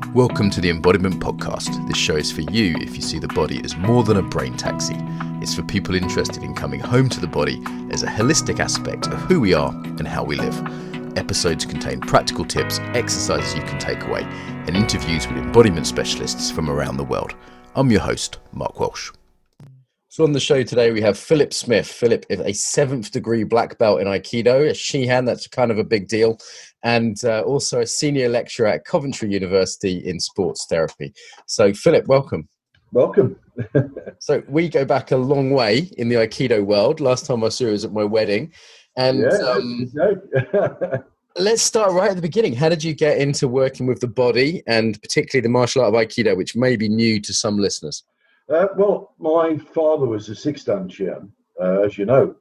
Welcome to the Embodiment Podcast. This show is for you if you see the body as more than a brain taxi. It's for people interested in coming home to the body as a holistic aspect of who we are and how we live. Episodes contain practical tips, exercises you can take away, and interviews with embodiment specialists from around the world. I'm your host, Mark Walsh. So on the show today, we have Philip Smith. Philip is a 7th degree black belt in aikido, a Shihan, that's kind of a big deal, and also a senior lecturer at Coventry University in sports therapy. So Philip, welcome. Welcome. So we go back a long way in the aikido world. Last time I saw you was at my wedding. And let's start right at the beginning. How did you get into working with the body and particularly the martial art of aikido, which may be new to some listeners? Well, my father was a 6-dan Shihan, as you know.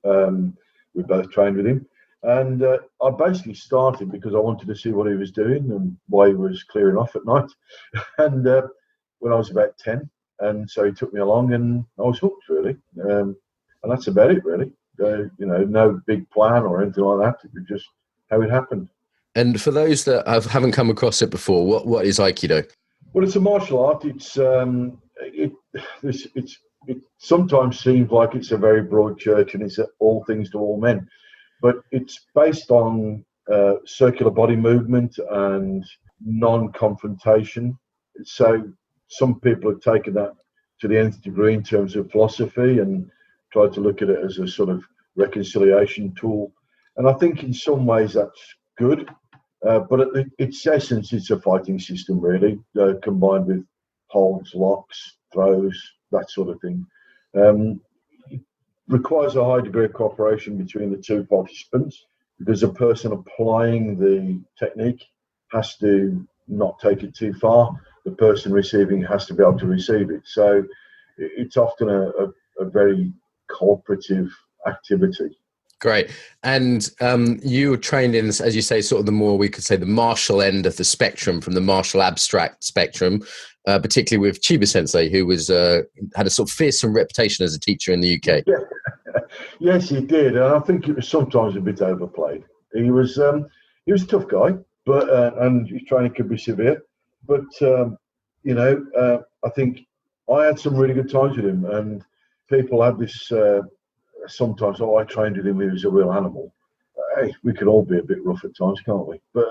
We both trained with him. And I basically started because I wanted to see what he was doing and why he was clearing off at night. And when I was about 10, and so he took me along and I was hooked, really. And that's about it, really. No big plan or anything like that. It was just how it happened. And for those that haven't come across it before, what is aikido? Well, it's a martial art. It sometimes seems like it's a very broad church and it's all things to all men, but it's based on circular body movement and non-confrontation. So some people have taken that to the nth degree in terms of philosophy and tried to look at it as a sort of reconciliation tool. And I think in some ways that's good, but at its essence, it's a fighting system, really, combined with holds, locks, throws, that sort of thing. It requires a high degree of cooperation between the two participants because the person applying the technique has to not take it too far. The person receiving has to be able to receive it. So it's often a very cooperative activity. Great. And you were trained in, as you say, sort of the more, we could say, the martial end of the spectrum, from the martial abstract spectrum, particularly with Chiba Sensei, who was had a sort of fearsome reputation as a teacher in the UK. Yeah. Yes, he did. And I think it was sometimes a bit overplayed. He was a tough guy, but and his training could be severe. But, I think I had some really good times with him. And people have this... sometimes, I trained with him, he was a real animal. Hey, we could all be a bit rough at times, can't we? But,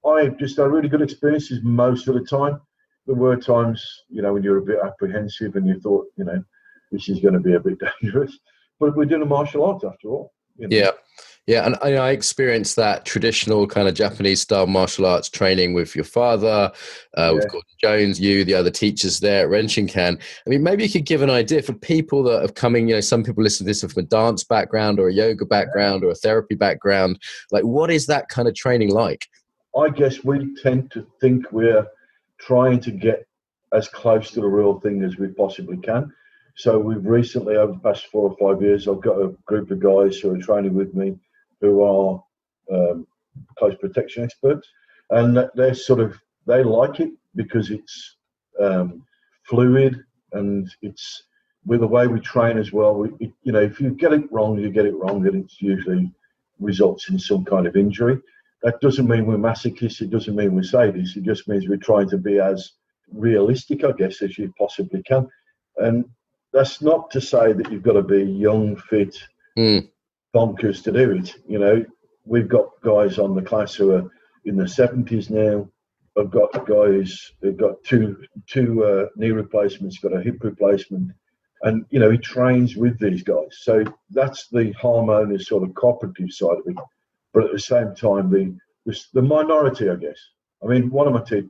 I just had really good experiences most of the time. There were times, when you're a bit apprehensive and you thought, this is going to be a bit dangerous. But we're doing a martial art after all. Yeah, and I experienced that traditional kind of Japanese-style martial arts training with your father, with Gordon Jones, you, the other teachers there at Renshinkan. I mean, maybe you could give an idea for people that are coming, some people listen to this from a dance background or a yoga background or a therapy background. Like, what is that kind of training like? I guess we tend to think we're trying to get as close to the real thing as we possibly can. So we've recently, over the past 4 or 5 years, I've got a group of guys who are training with me who are close protection experts, and they like it because it's fluid and it's with the way we train as well. If you get it wrong, you get it wrong, and it usually results in some kind of injury. That doesn't mean we're masochists. It doesn't mean we're sadists. It just means we're trying to be as realistic, I guess, as you possibly can. And that's not to say that you've got to be young, fit, bonkers to do it. We've got guys on the class who are in their 70s now. I've got guys who've got two knee replacements, got a hip replacement, and he trains with these guys. So that's the harmonious sort of cooperative side of it. But at the same time, the minority, I guess. I mean,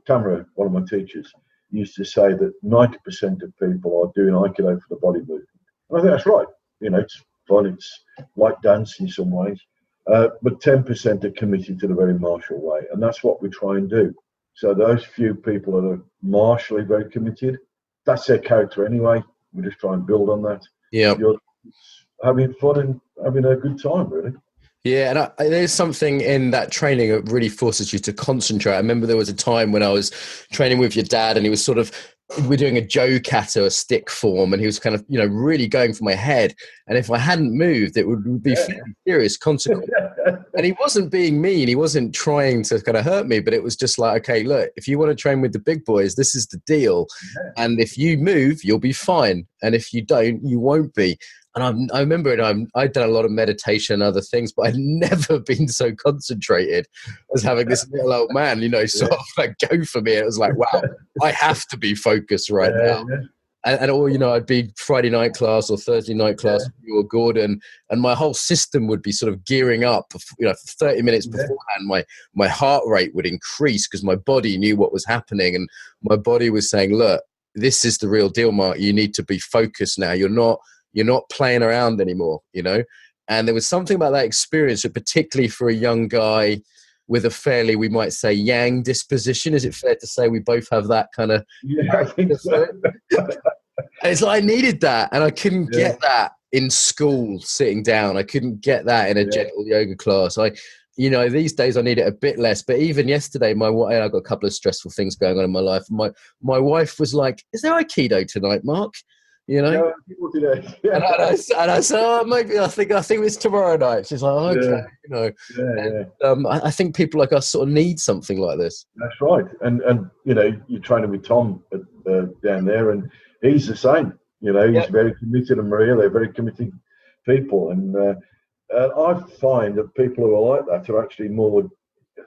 Tamara, one of my teachers, used to say that 90% of people are doing aikido for the body movement. And I think that's right. It's fun, it's like dance in some ways. But 10% are committed to the very martial way. And that's what we try and do. So those few people that are martially very committed, that's their character anyway. We just try and build on that. Yeah. You're having fun and having a good time, really. Yeah, and there's something in that training that really forces you to concentrate. I remember there was a time when I was training with your dad and he was sort of we're doing a Joe kata, a stick form, and he was kind of, really going for my head. And if I hadn't moved, it would be serious consequence. And he wasn't being mean. He wasn't trying to kind of hurt me, but it was just like, okay, look, if you want to train with the big boys, this is the deal. Yeah. And if you move, you'll be fine. And if you don't, you won't be. And I remember it. I'd done a lot of meditation and other things, but I'd never been so concentrated as having this little old man, sort of like go for me. It was like, wow, I have to be focused right now. Yeah. And I'd be Friday night class or Thursday night class with you or Gordon, and my whole system would be sort of gearing up. For 30 minutes beforehand, my heart rate would increase because my body knew what was happening, and my body was saying, "Look, this is the real deal, Mark. You need to be focused now. You're not playing around anymore." And there was something about that experience, particularly for a young guy with a fairly, we might say, yang disposition. Is it fair to say we both have that kind of? Yeah, I think so. It's like I needed that, and I couldn't get that in school sitting down. I couldn't get that in a gentle yoga class. These days I need it a bit less. But even yesterday, I got a couple of stressful things going on in my life. My wife was like, "Is there aikido tonight, Mark?" Yeah, people do that. Yeah. And I said, "Oh, maybe I think it's tomorrow night." She's like, "Oh, okay," I think people like us sort of need something like this. That's right, and you're training with Tom down there, and he's the same. He's very committed, and Maria, they're very committed people, and I find that people who are like that are actually more.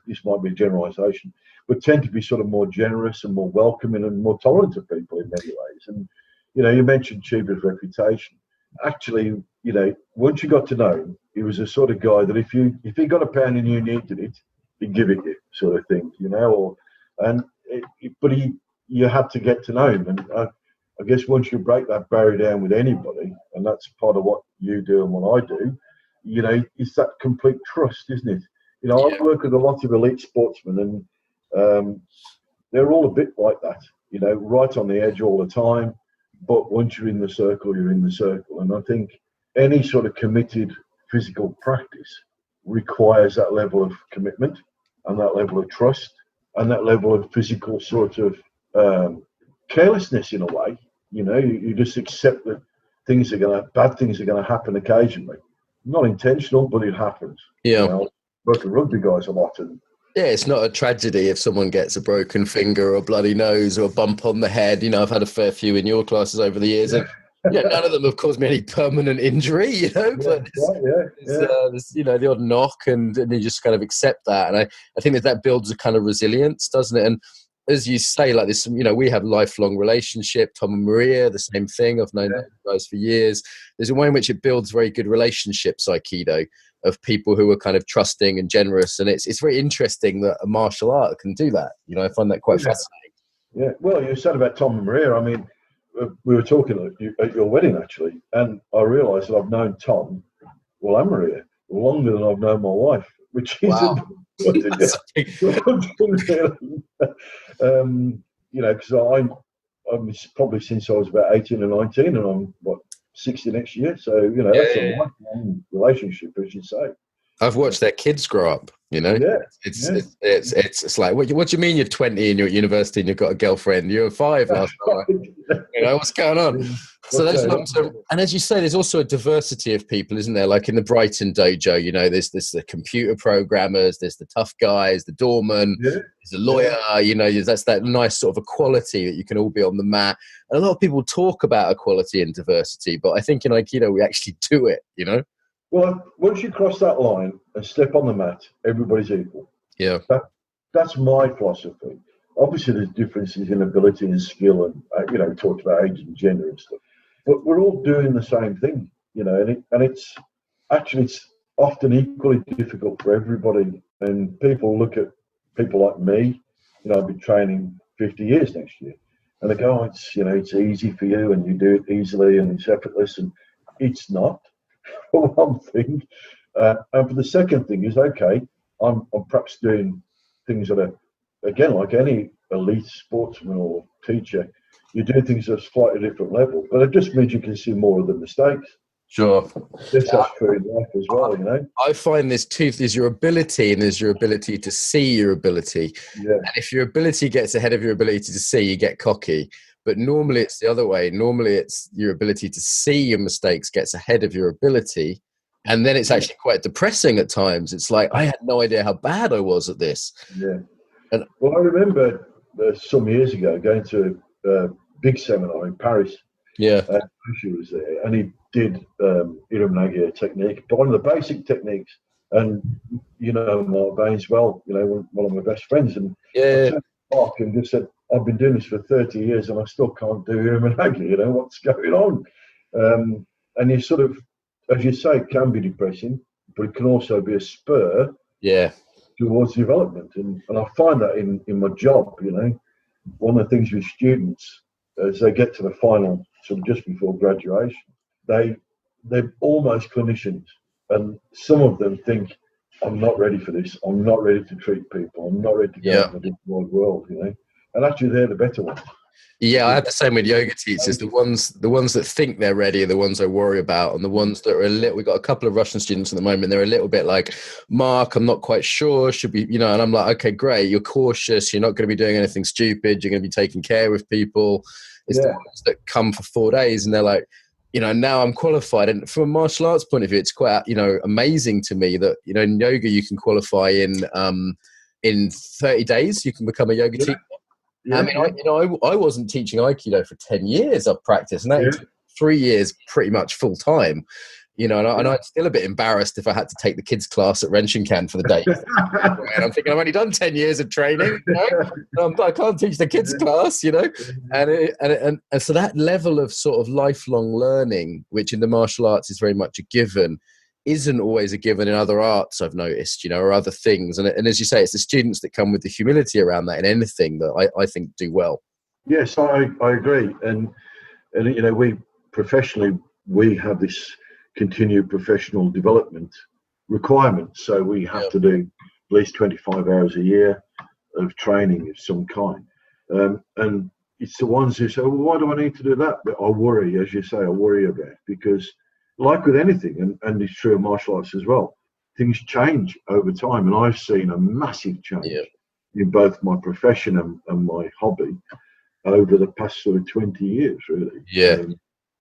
This might be a generalisation, but tend to be sort of more generous and more welcoming and more tolerant of people in many ways, and. You mentioned Chiba's reputation. Actually, once you got to know him, he was the sort of guy that if he got a pound and you needed it, he'd give it you, sort of thing, but you had to get to know him. And I guess once you break that barrier down with anybody, and that's part of what you do and what I do, it's that complete trust, isn't it? I work with a lot of elite sportsmen, and they're all a bit like that, right on the edge all the time. But once you're in the circle, you're in the circle. And I think any sort of committed physical practice requires that level of commitment and that level of trust and that level of physical sort of carelessness in a way. You just accept that bad things are going to happen occasionally. Not intentional, but it happens. Yeah. Work with rugby guys a lot, and it's not a tragedy if someone gets a broken finger or a bloody nose or a bump on the head. I've had a fair few in your classes over the years, and none of them have caused me any permanent injury, but there's the odd knock, and you just kind of accept that. And I think that builds a kind of resilience, doesn't it? And as you say, like this, we have lifelong relationship. Tom and Maria, the same thing. I've known those guys for years. There's a way in which it builds very good relationships, Aikido, of people who are kind of trusting and generous. And it's very interesting that a martial art can do that. I find that quite fascinating. Yeah. Well, you said about Tom and Maria. I mean, we were talking at your wedding, actually, and I realised that I've known Tom, and Maria, longer than I've known my wife, which is because I'm probably since I was about 18 or 19, and I'm 60 next year, so that's a lifelong relationship, as you say. I've watched their kids grow up. It's like, what do you mean you're 20 and you're at university and you've got a girlfriend? You were 5 last time. What's going on? So there's and as you say, there's also a diversity of people, isn't there? Like in the Brighton dojo, there's the computer programmers, there's the tough guys, the doorman, there's a lawyer. That's that nice sort of equality that you can all be on the mat. And a lot of people talk about equality and diversity, but I think in Aikido we actually do it. Well, once you cross that line and step on the mat, everybody's equal. Yeah. That's my philosophy. Obviously, there's differences in ability and skill, and we talked about age and gender and stuff. But we're all doing the same thing, and it's often equally difficult for everybody. And people look at people like me. I've been training 50 years next year, and they go, "Oh, it's easy for you, and you do it easily, and it's effortless," and it's not. For one thing, and for the second thing is, okay, I'm perhaps doing things that are, again, like any elite sportsman or teacher, you do things at a slightly different level, but it just means you can see more of the mistakes. Sure. That's true in life as well, I find there's your ability and there's your ability to see your ability. Yeah. And if your ability gets ahead of your ability to see, you get cocky. But normally it's the other way. Normally it's your ability to see your mistakes gets ahead of your ability. And then it's actually quite depressing at times. It's like, I had no idea how bad I was at this. Yeah. And well, I remember some years ago going to a big seminar in Paris. yeah. She was there, and he did Iram technique, but one of the basic techniques. And you know Mark Baines well, you know, one of my best friends. And I turned to Mark and just said, I've been doing this for 30 years and I still can't do Iram, you know, what's going on? And you sort of, as you say, it can be depressing, but it can also be a spur towards development. And I find that in my job, you know, one of the things with students, as they get to the final, sort of just before graduation, they're almost clinicians. And some of them think, I'm not ready for this. I'm not ready to treat people. I'm not ready to go into the big wide world, you know. And actually, they're the better ones. Yeah, I have the same with yoga teachers. The ones that think they're ready are the ones I worry about, and the ones that are a little. We've got a couple of Russian students at the moment. They're a little bit like, Mark, I'm not quite sure. Should we, you know? And I'm like, okay, great. You're cautious. You're not going to be doing anything stupid. You're going to be taking care of people. It's the ones that come for 4 days, and they're like, you know, now I'm qualified. And from a martial arts point of view, it's quite, you know, amazing to me that, you know, in yoga you can qualify in 30 days. You can become a yoga teacher. I mean, I wasn't teaching Aikido for 10 years of practice, and that took 3 years pretty much full time, you know, and I'm still a bit embarrassed if I had to take the kids class at Renshinkan for the day. And I'm thinking, I've only done 10 years of training, you know? But I can't teach the kids class, you know, and so that level of sort of lifelong learning, which in the martial arts is very much a given, isn't always a given in other arts, I've noticed, you know, or other things. And as you say, it's the students that come with the humility around that in anything that I think do well. Yes, I agree. And you know, we professionally, we have this continued professional development requirement. So we have to do at least 25 hours a year of training of some kind. And it's the ones who say, well, why do I need to do that? But I worry, as you say, I worry about it, because like with anything, and it's true of martial arts as well, things change over time. And I've seen a massive change in both my profession and my hobby over the past sort of 20 years, really.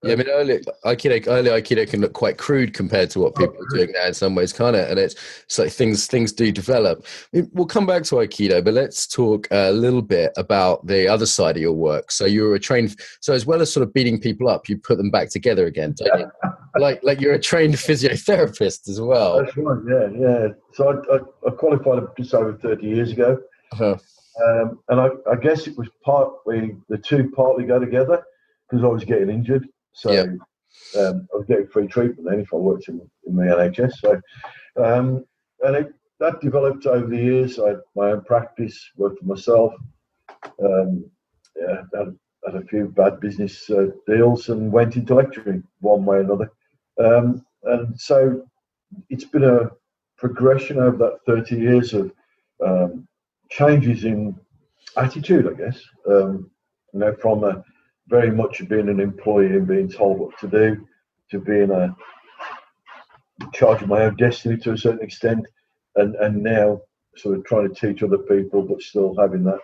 I mean, early Aikido can look quite crude compared to what people are doing now in some ways, can't it? And it's like things do develop. We'll come back to Aikido, but let's talk a little bit about the other side of your work. So you were a trained, so as well as sort of beating people up, you put them back together again, don't you? like you're a trained physiotherapist as well. That's right, yeah. So I qualified just over 30 years ago. And I guess it was the two partly go together, because I was getting injured. So I was getting free treatment then if I worked in the NHS. So, and that developed over the years. I had my own practice, worked for myself. Had a few bad business deals and went into lecturing one way or another. And so it's been a progression over that 30 years of changes in attitude, I guess. You know, from very much being an employee and being told what to do, to being in charge of my own destiny to a certain extent, and now sort of trying to teach other people, but still having that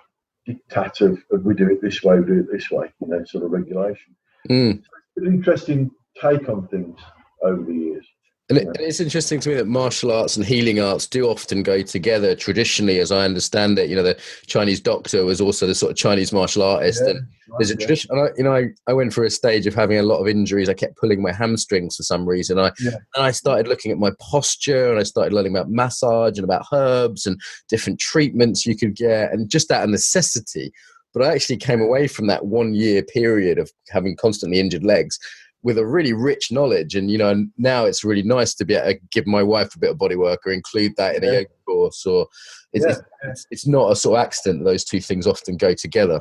diktat of we do it this way, we do it this way, you know, sort of regulation. So it's an interesting take on things over the years. And it's interesting to me that martial arts and healing arts do often go together traditionally, as I understand it. You know, the Chinese doctor was also the sort of Chinese martial artist. And there's a tradition. And I went through a stage of having a lot of injuries. I kept pulling my hamstrings for some reason. And I started looking at my posture, and I started learning about massage and about herbs and different treatments you could get, and just that a necessity. But I actually came away from that 1 year period of having constantly injured legs with a really rich knowledge. And, you know, now it's really nice to be able to give my wife a bit of body work or include that in a yoga course. Or it's not a sort of accident that those two things often go together.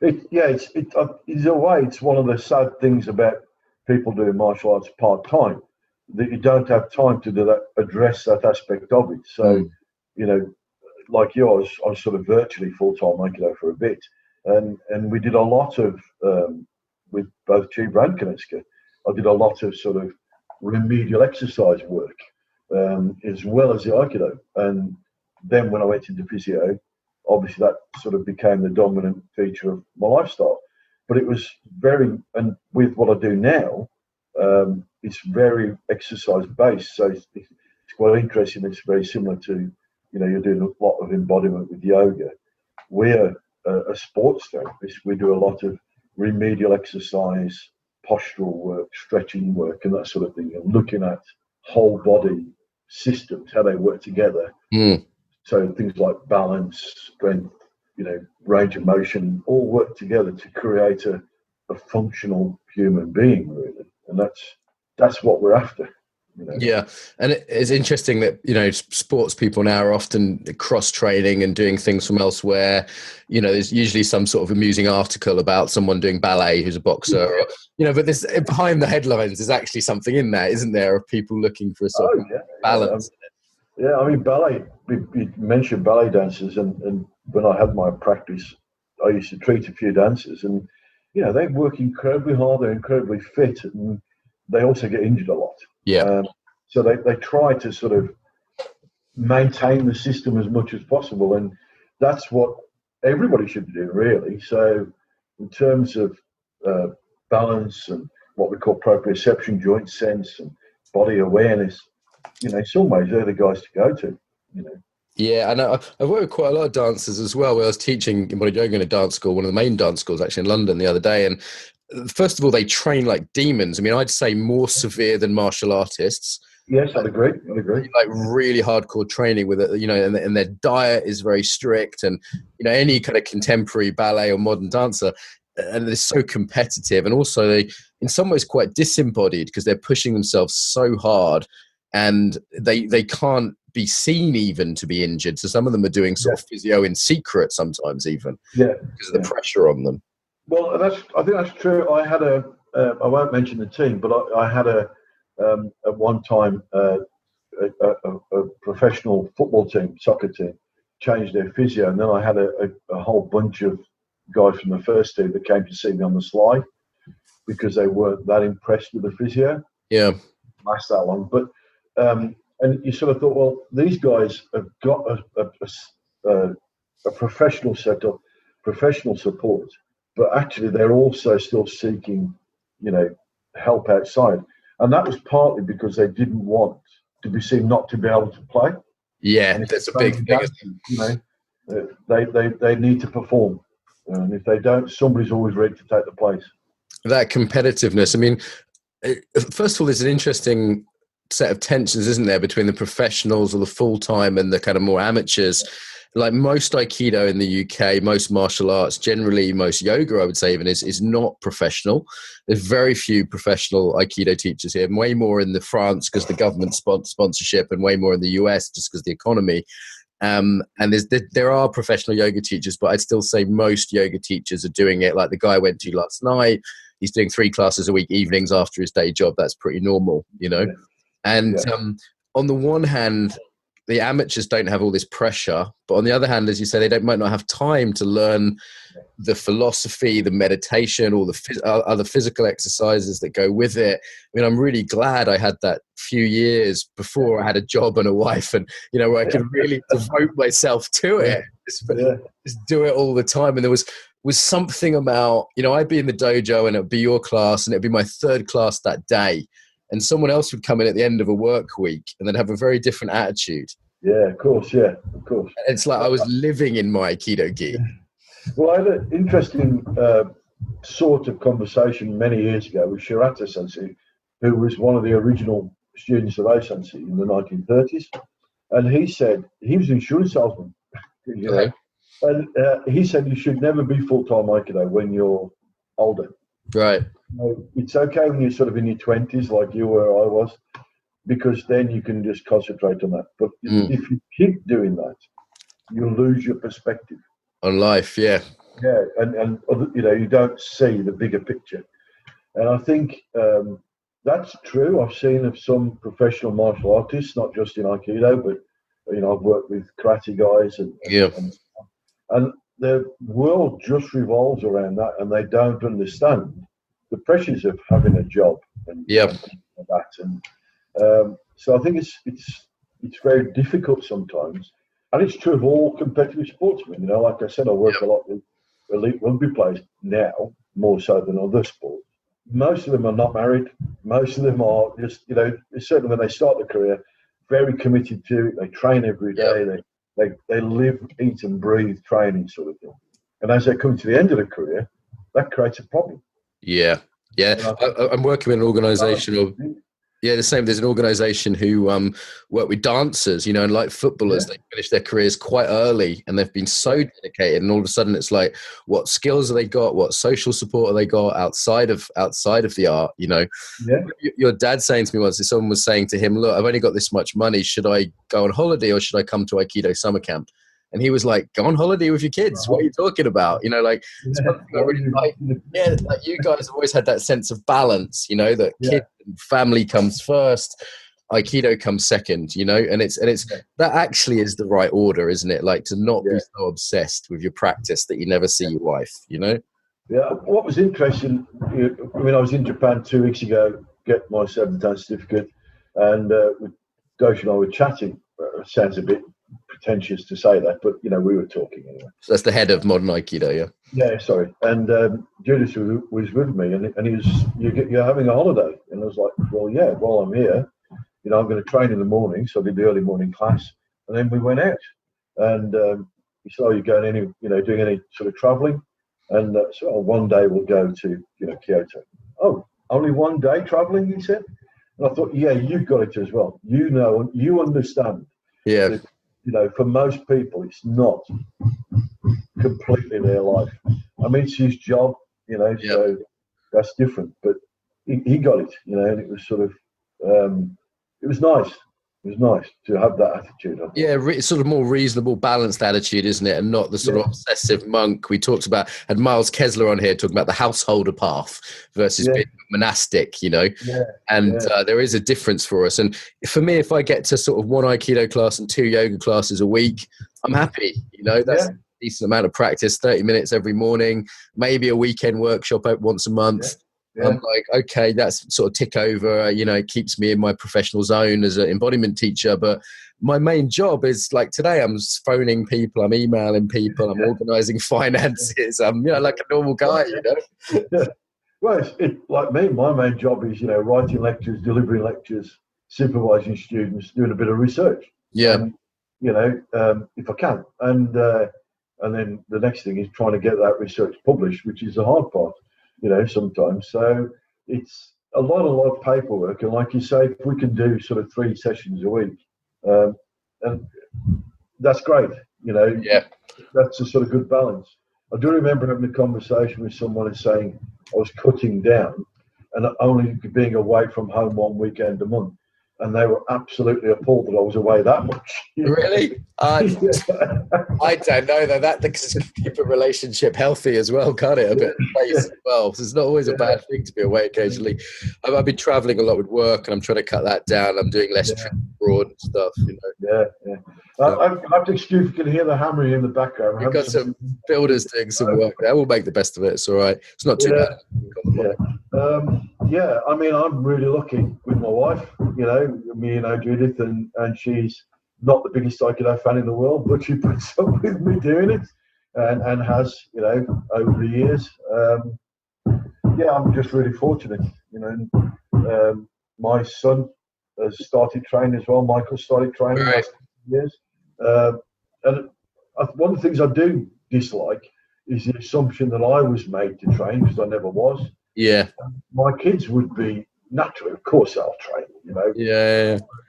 In a way, it's one of the sad things about people doing martial arts part-time, that you don't have time to do that, address that aspect of it. So, you know, like yours, I was sort of virtually full-time Aikido for a bit. And we did a lot of, with both Chiba and Kanetsuka, I did a lot of sort of remedial exercise work, as well as the Aikido. And then when I went into physio, obviously that sort of became the dominant feature of my lifestyle. but it was very, and with what I do now, it's very exercise based. So it's quite interesting. It's very similar to, you're doing a lot of embodiment with yoga. We're a sports therapist. We do a lot of remedial exercise, postural work, stretching work, and that sort of thing, and looking at whole body systems, how they work together. So things like balance, strength, range of motion, all work together to create a functional human being, really. And that's what we're after. Yeah, and it's interesting that sports people now are often cross training and doing things from elsewhere. There's usually some sort of amusing article about someone doing ballet who's a boxer, but this behind the headlines there's actually something in there, isn't there, of people looking for a sort of balance. Yeah, I mean, ballet. You mentioned ballet dancers, and when I had my practice, I used to treat a few dancers, and they work incredibly hard. They're incredibly fit, and they also get injured a lot. Yeah. So they try to sort of maintain the system as much as possible, and that's what everybody should be doing, really. So in terms of balance and what we call proprioception, joint sense, and body awareness, in some ways they're the guys to go to. Yeah, and I've worked with quite a lot of dancers as well. Where I was teaching embodied yoga in a dance school, one of the main dance schools actually in London the other day, and first of all, they train like demons. I mean, I'd say more severe than martial artists. Yes, I'd agree. Like really hardcore training with it, and their diet is very strict, and any kind of contemporary ballet or modern dancer, and they're so competitive, and also they, in some ways, quite disembodied because they're pushing themselves so hard, and they can't be seen even to be injured. So some of them are doing sort of physio in secret sometimes, even because of the pressure on them. Well, I think that's true. I had I won't mention the team, but I had at one time a professional football team, soccer team, changed their physio, and then I had a whole bunch of guys from the first team that came to see me on the slide because they weren't that impressed with the physio. Yeah, last that long, but and you sort of thought, well, these guys have got a professional setup, professional support, but actually they're also still seeking, help outside. And that was partly because they didn't want to be seen not to be able to play. Yeah, that's a big thing. They need to perform. And if they don't, somebody's always ready to take the place. That competitiveness. I mean, first of all, there's an interesting set of tensions, isn't there, between the professionals or the full-time and the kind of more amateurs. Like most Aikido in the UK, most martial arts, generally most yoga, I would say even, is not professional. There's very few professional Aikido teachers here, way more in the France because the government sponsorship, and way more in the US just because the economy. And there are professional yoga teachers, but I'd still say most yoga teachers are doing it like the guy I went to last night. He's doing 3 classes a week, evenings after his day job. That's pretty normal, And on the one hand, the amateurs don't have all this pressure, but on the other hand, as you say, they might not have time to learn the philosophy, the meditation, all the other physical exercises that go with it. I mean, I'm really glad I had that few years before I had a job and a wife, and where I could really devote myself to it, just do it all the time. And there was something about, I'd be in the dojo and it'd be your class, and it'd be my 3rd class that day. And someone else would come in at the end of a work week and then have a very different attitude. Yeah, of course. It's like I was living in my Aikido gi. Well, I had an interesting sort of conversation many years ago with Shirata Sensei, who was one of the original students of A-Sensei in the 1930s. And he said, he was an insurance salesman, and he said you should never be full-time Aikido when you're older. Right. It's okay when you're sort of in your 20s, like you were or I was, because then you can just concentrate on that. But if you keep doing that, you lose your perspective on life. Yeah, and you don't see the bigger picture. And I think that's true. I've seen of some professional martial artists, not just in Aikido, but I've worked with karate guys, and the world just revolves around that, and they don't understand the pressures of having a job and that. And so I think it's very difficult sometimes, and it's true of all competitive sportsmen. Like I said, I work a lot with elite rugby players now, more so than other sports. Most of them are not married. Most of them are just, certainly when they start their career, very committed to it. They train every day. They live, eat and breathe training sort of thing. And as they come to the end of the career, that creates a problem. Yeah. I'm working with an organisation of... Yeah, the same. There's an organisation who work with dancers, and like footballers, they finish their careers quite early, and they've been so dedicated. And all of a sudden, it's like, what skills have they got? What social support have they got outside of the art? Your dad saying to me once, someone was saying to him, "Look, I've only got this much money. Should I go on holiday or should I come to Aikido summer camp?" And he was like, "Go on holiday with your kids. What are you talking about?" Like you guys have always had that sense of balance, that kid and family comes first, Aikido comes second, and it's that actually is the right order, isn't it? Like to not be so obsessed with your practice that you never see your wife, Yeah. What was interesting, I was in Japan 2 weeks ago, get my 7th Dan certificate, and Dosh and I were chatting. Sounds a bit pretentious to say that, but we were talking anyway. So that's the head of modern Aikido, yeah, sorry. And Judas was with me, and he was, you're having a holiday, and I was like, well, yeah, while I'm here, I'm going to train in the morning, so I did the early morning class, and then we went out, and he said, "Are you going doing any sort of travelling?" And so one day we'll go to Kyoto. Oh, only one day travelling, he said. And I thought, yeah, you've got it as well. You understand. Yeah. That, for most people, it's not completely their life. I mean, it's his job, so that's different. But he got it, and it was sort of, it was nice. It was nice to have that attitude. Yeah, sort of more reasonable, balanced attitude, isn't it? And not the sort of obsessive monk. We talked about, had Miles Kessler on here talking about the householder path versus being monastic, and there is a difference for us. And for me, if I get to sort of 1 Aikido class and 2 yoga classes a week, I'm happy, that's a decent amount of practice, 30 minutes every morning, maybe a weekend workshop once a month. Yeah. I'm like, okay, that's sort of tick over, it keeps me in my professional zone as an embodiment teacher. But my main job is like today, I'm phoning people, I'm emailing people, I'm organizing finances. I'm, like a normal guy, Yeah. Well, like me, my main job is, writing lectures, delivering lectures, supervising students, doing a bit of research. Yeah. If I can. And then the next thing is trying to get that research published, which is the hard part. Sometimes. So it's a lot of paperwork. And like you say, if we can do sort of 3 sessions a week, and that's great. That's a sort of good balance. I do remember having a conversation with someone and saying I was cutting down and only being away from home 1 weekend a month. And they were absolutely appalled that I was away that much. Really? I don't know though. That can keep a relationship healthy as well, can't it? A bit of space as well. So it's not always a bad thing to be away occasionally. I've been traveling a lot with work, and I'm trying to cut that down. I'm doing less trips abroad and stuff. I have to excuse if you can hear the hammering in the background. You've got some builders doing some work there. We'll make the best of it. It's all right. It's not too bad. I mean, I'm really lucky with my wife. Me and Judith, and she's not the biggest Aikido fan in the world, but she puts up with me doing it, and has, over the years. I'm just really fortunate. My son has started training as well. Michael started training last years, and one of the things I do dislike is the assumption that I was made to train, because I never was. Yeah, my kids would be naturally, of course, they'll train.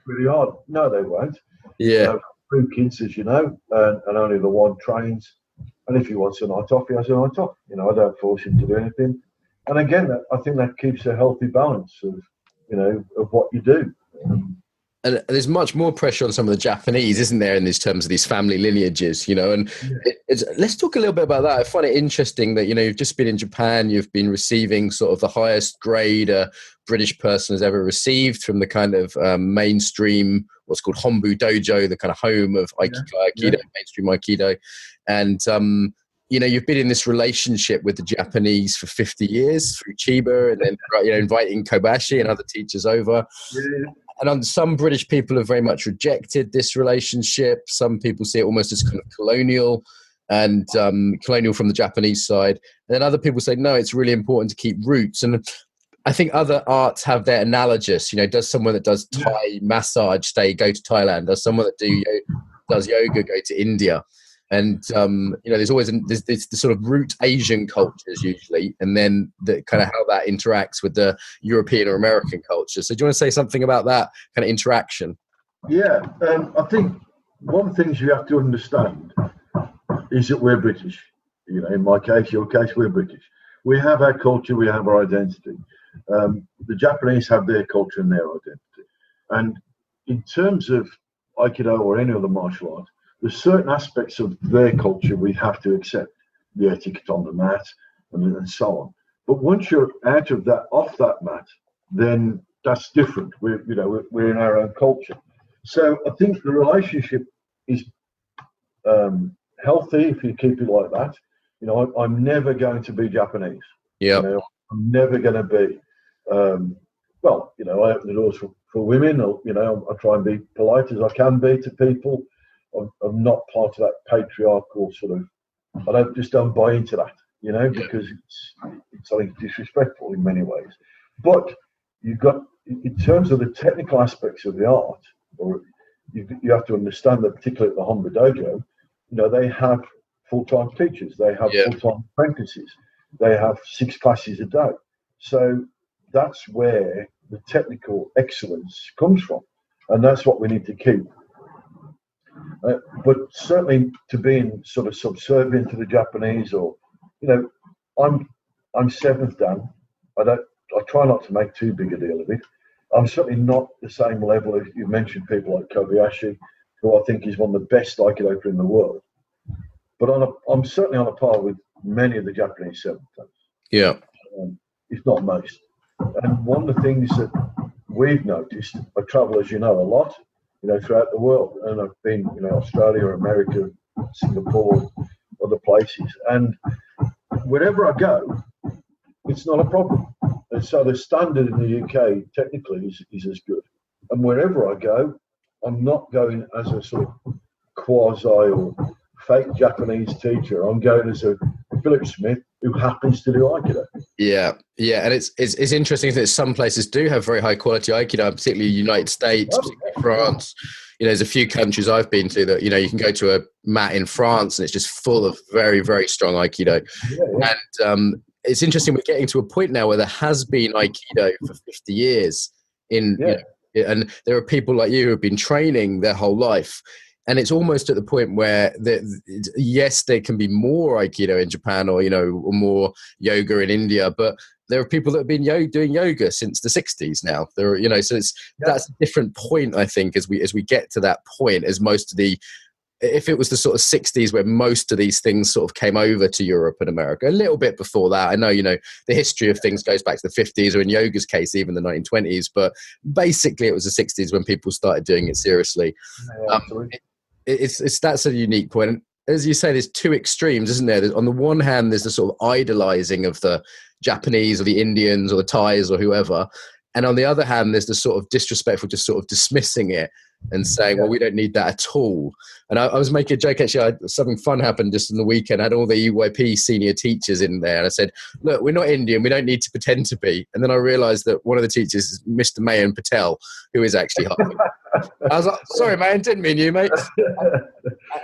Really hard. No, they won't. Yeah, 3 kids, as you know, and only the one trains. And if he wants a night off, he has a night off. I don't force him to do anything. And again, I think that keeps a healthy balance of what you do. And there's much more pressure on some of the Japanese, isn't there, in these terms of these family lineages, and let's talk a little bit about that. I find it interesting that, you've just been in Japan, you've been receiving sort of the highest grade a British person has ever received from the kind of mainstream, what's called Hombu Dojo, the kind of home of Aikido, mainstream Aikido. And, you've been in this relationship with the Japanese for 50 years through Chiba, and then, inviting Kobashi and other teachers over. Yeah. And some British people have very much rejected this relationship. Some people see it almost as kind of colonial. and colonial from the Japanese side. And then other people say, no, it's really important to keep roots. And I think other arts have their analogous. Does someone that does Thai massage go to Thailand? Does someone that does yoga go to India? And there's always there's the sort of root Asian cultures usually, and then the kind of how that interacts with the European or American culture. So do you want to say something about that kind of interaction? Yeah, I think one of the things you have to understand is that we're British. In my case, your case, we're British. We have our culture, we have our identity. The Japanese have their culture and their identity. And in terms of Aikido or any other martial art, there's certain aspects of their culture we have to accept, the etiquette on the mat and so on. But once you're out of that, off that mat, then that's different. We're in our own culture. So I think the relationship is healthy if you keep it like that. I'm never going to be Japanese. Yeah. I'm never going to be. I open the doors for women. I try and be polite as I can be to people. I'm not part of that patriarchal sort of. I don't buy into that, because it's I think disrespectful in many ways. But you've got, in terms of the technical aspects of the art, or you have to understand that particularly at the Honda Dojo, they have full-time teachers, they have full-time apprentices, they have 6 classes a day. So that's where the technical excellence comes from, and that's what we need to keep. But certainly to being sort of subservient to the Japanese, or I'm seventh dan. I try not to make too big a deal of it. I'm certainly not the same level as you mentioned people like Kobayashi, who I think is one of the best aikido in the world. But I'm certainly on a par with many of the Japanese seventh dans. Yeah, if not most. And one of the things that we've noticed, I travel, as you know, a lot, throughout the world, and I've been, Australia, America, Singapore, other places, and wherever I go, it's not a problem. And so the standard in the UK technically is as good. And wherever I go, I'm not going as a sort of quasi or fake Japanese teacher. I'm going as a Philip Smith who happens to do Aikido. Yeah, and it's interesting that some places do have very high quality Aikido, particularly the United States, particularly France. There's a few countries I've been to that you can go to a mat in France and it's just full of very, very strong Aikido. Yeah. And it's interesting, we're getting to a point now where there has been Aikido for 50 years and there are people like you who have been training their whole life. And it's almost at the point where, yes, there can be more Aikido in Japan or more yoga in India, but there are people that have been doing yoga since the 60s now. There are, so that's a different point, I think, as we get to that point, as most of if it was the sort of 60s where most of these things sort of came over to Europe and America, a little bit before that. I know, the history of things goes back to the 50s, or in yoga's case, even the 1920s, but basically it was the 60s when people started doing it seriously. Yeah, that's a unique point. And as you say, there's two extremes, isn't there? On the one hand, there's the sort of idolizing of the Japanese or the Indians or the Thais or whoever. And on the other hand, there's the sort of disrespectful, just sort of dismissing it and saying, well, we don't need that at all. And I was making a joke, actually, something fun happened just in the weekend. I had all the EYP senior teachers in there. And I said, look, we're not Indian. We don't need to pretend to be. And then I realized that one of the teachers is Mr. Mayan Patel, who is actually half. I was like, sorry, man, didn't mean you, mate.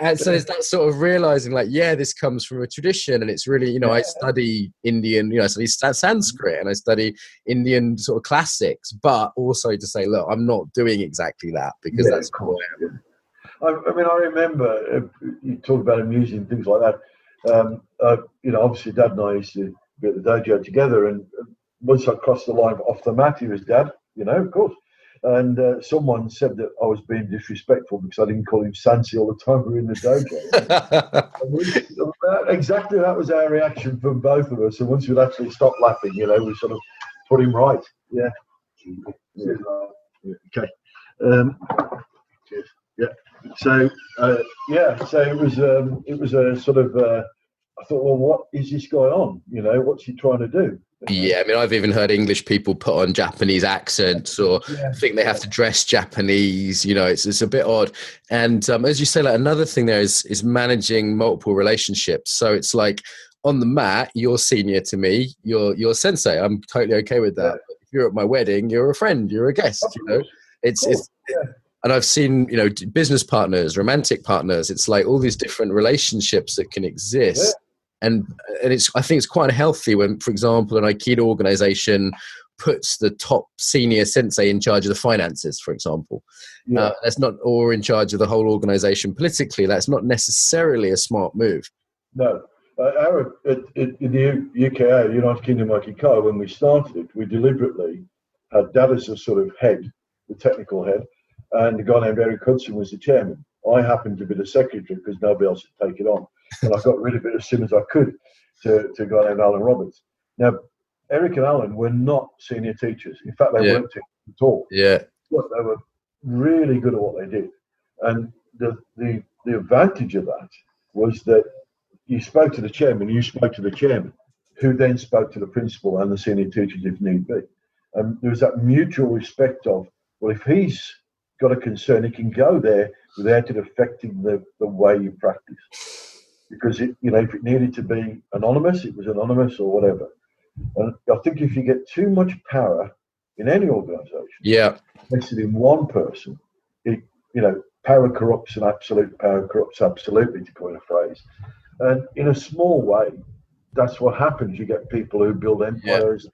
And so it's that sort of realizing, like, this comes from a tradition. And it's really, I study Indian, I study Sanskrit and I study Indian sort of classics, but also to say, look, I'm not doing exactly that because that's cool. I mean, I remember you talk about amusing things like that. Obviously, Dad and I used to be at the dojo together, and once I crossed the line off the mat, he was Dad, of course. And someone said that I was being disrespectful because I didn't call him Sansi all the time we were in the dojo. Exactly, that was our reaction from both of us. And once we'd actually stopped laughing, we sort of put him right. Yeah. Okay. Cheers. Yeah. So so it was a sort of I thought, well, what is this guy on? You know, what's he trying to do? Yeah, I mean, I've even heard English people put on Japanese accents or think they have to dress Japanese. You know, it's a bit odd. And as you say, like another thing there is managing multiple relationships. So it's like on the mat, you're senior to me, you're sensei. I'm totally okay with that. But if you're at my wedding, you're a friend, you're a guest. You know, it's and I've seen, you know, business partners, romantic partners. It's like all these different relationships that can exist. And I think it's quite healthy when, for example, an aikido organization puts the top senior sensei in charge of the finances, for example. That's not, or in charge of the whole organization politically. That's not necessarily a smart move. No. In the UK, United Kingdom Aikido, when we started it, we deliberately had Dad as a sort of head, the technical head, and a guy named Eric Hudson was the chairman. I happened to be the secretary because nobody else would take it on. And I got rid of it as soon as I could to a guy named Alan Roberts. Now, Eric and Alan were not senior teachers. In fact, they weren't teachers at all. Yeah. But they were really good at what they did. And the advantage of that was that you spoke to the chairman, who then spoke to the principal and the senior teachers if need be. And there was that mutual respect of, well, if he's got a concern, he can go there without it affecting the way you practice. Because if it needed to be anonymous, it was anonymous or whatever. And I think if you get too much power in any organisation, invested in one person, power corrupts and absolute power corrupts absolutely, to coin a phrase. And in a small way, that's what happens. You get people who build empires.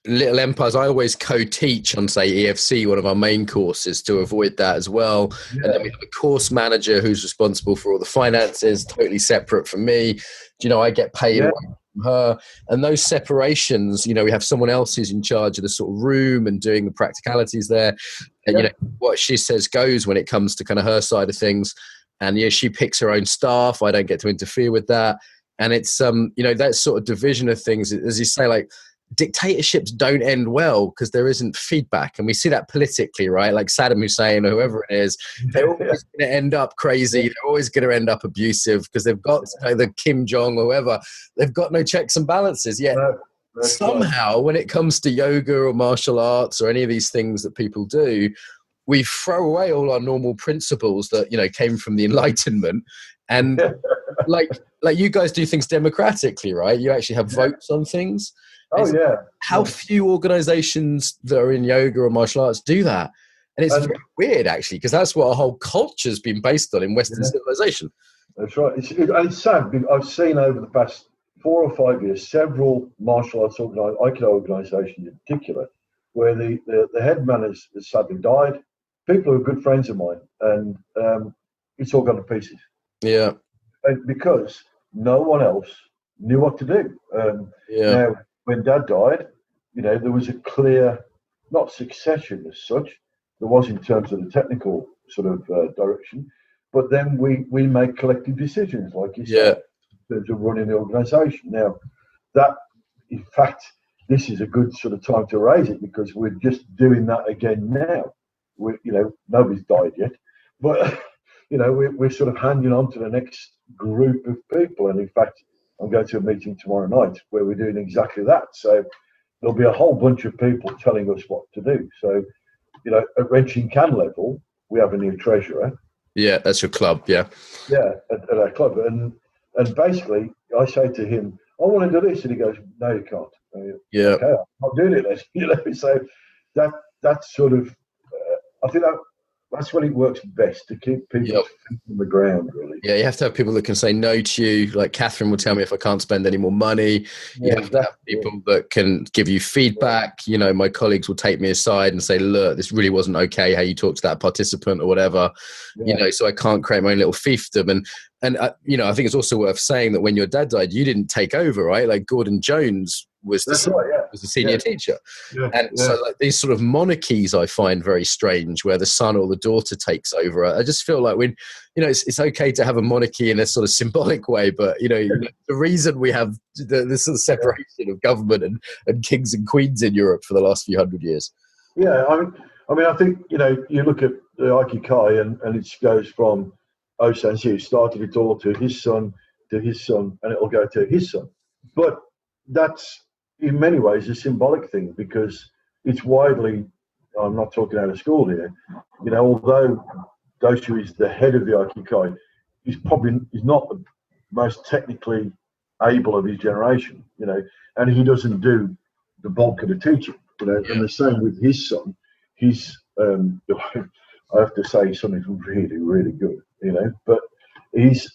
Little empires. I always co-teach on, say, EFC, one of our main courses, to avoid that as well. And then we have a course manager who's responsible for all the finances, totally separate from me. I get paid away from her. And those separations, we have someone else who's in charge of the sort of room and doing the practicalities there. And what she says goes when it comes to kind of her side of things. And she picks her own staff. I don't get to interfere with that. And it's that sort of division of things, as you say, like, dictatorships don't end well because there isn't feedback, and we see that politically, right? Like Saddam Hussein or whoever it is, they're always going to end up crazy. They're always going to end up abusive because they've got the Kim Jong or whoever. They've got no checks and balances yet. Somehow, when it comes to yoga or martial arts or any of these things that people do, we throw away all our normal principles that came from the Enlightenment, and like you guys do things democratically, right? You actually have votes on things. How few organizations that are in yoga or martial arts do that? And it's very weird, actually, because that's what our whole culture's been based on in Western civilization. That's right. It's sad. I've seen over the past 4 or 5 years several martial arts aikido organizations in particular where the head man has sadly died. People who are good friends of mine, and it's all gone to pieces. Yeah. And because no one else knew what to do. Now, when Dad died, there was a clear, not succession as such, there was in terms of the technical sort of direction, but then we made collective decisions, like you said, in terms of running the organisation. Now, that, in fact, this is a good sort of time to raise it because we're just doing that again now. Nobody's died yet, but, we're sort of handing on to the next group of people. And in fact, I'm going to a meeting tomorrow night where we're doing exactly that. So there'll be a whole bunch of people telling us what to do. So, at Wrenching Can level, we have a new treasurer. Yeah, that's your club, yeah. Yeah, at our club. And basically, I say to him, I want to do this. And he goes, no, you can't. Okay, I'm not doing it then. So that's sort of, I think that's when it works best, to keep people feet on the ground, really. Yeah, you have to have people that can say no to you. Like Catherine will tell me if I can't spend any more money. You have to have people that can give you feedback. My colleagues will take me aside and say, look, this really wasn't okay how you talked to that participant or whatever. So I can't create my own little fiefdom. And I think it's also worth saying that when your dad died, you didn't take over, right? Like Gordon Jones was the senior teacher. So like these sort of monarchies I find very strange, where the son or the daughter takes over. I just feel like when, it's okay to have a monarchy in a sort of symbolic way, but, the reason we have this sort of separation of government and kings and queens in Europe for the last few hundred years. Yeah, I think, you look at the Aikikai and it goes from Sensei, who started it all, to his son, to his son, and it'll go to his son. But that's in many ways a symbolic thing, because it's widely, I'm not talking out of school here, although Doshu is the head of the Aikikai, he's not the most technically able of his generation, and he doesn't do the bulk of the teaching, and the same with his son. He's, I have to say, something really, really good, but he's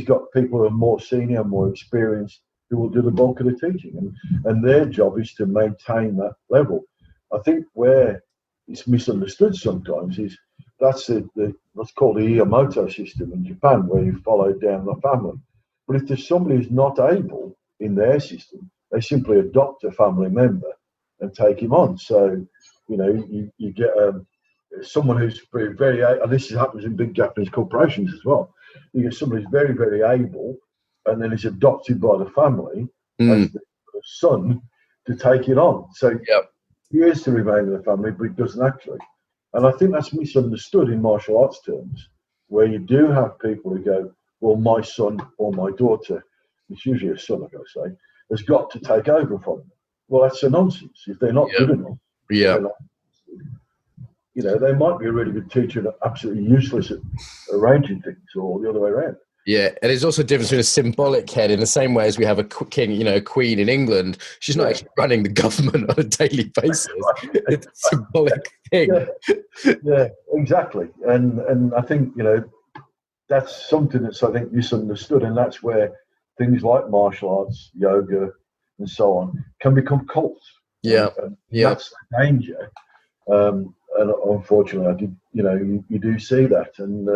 got people who are more senior, more experienced, who will do the bulk of the teaching, and their job is to maintain that level. I think where it's misunderstood sometimes is that's the what's called the Iamoto system in Japan, where you follow down the family. But if there's somebody who's not able in their system, they simply adopt a family member and take him on. So, you get someone who's very, very, and this happens in big Japanese corporations as well. You get somebody who's very, very able, and then is adopted by the family as the son to take it on. So he is to remain in the family, but he doesn't actually. And I think that's misunderstood in martial arts terms, where you do have people who go, well, my son or my daughter, it's usually a son, I've got to say, has got to take over from them. Well, that's a nonsense. If they're not good enough, they might be a really good teacher and absolutely useless at arranging things, or the other way around. Yeah, and there's also a difference between a symbolic head, in the same way as we have a king, a queen in England. She's not actually running the government on a daily basis. It's a symbolic thing. Yeah, exactly. And I think, that's something that's, I think, misunderstood, and that's where things like martial arts, yoga, and so on can become cults. That's the danger. And unfortunately, I did. You do see that, and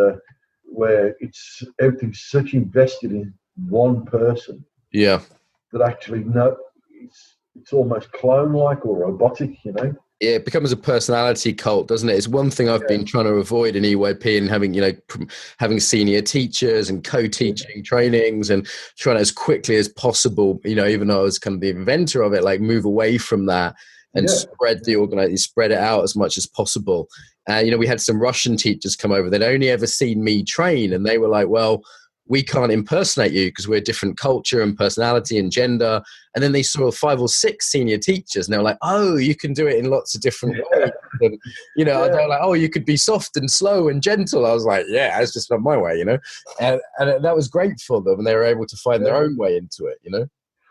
where everything's such invested in one person. Yeah. That actually it's almost clone-like or robotic. Yeah, it becomes a personality cult, doesn't it? It's one thing I've been trying to avoid in EYP, and having senior teachers and co-teaching trainings, and trying as quickly as possible, even though I was kind of the inventor of it, like move away from that and spread it out as much as possible. We had some Russian teachers come over. They'd only ever seen me train, and they were like, well, we can't impersonate you because we're a different culture and personality and gender. And then they saw 5 or 6 senior teachers, and they were like, oh, you can do it in lots of different ways. And, they were like, oh, you could be soft and slow and gentle. I was like, yeah, it's just not my way, And that was great for them, and they were able to find their own way into it,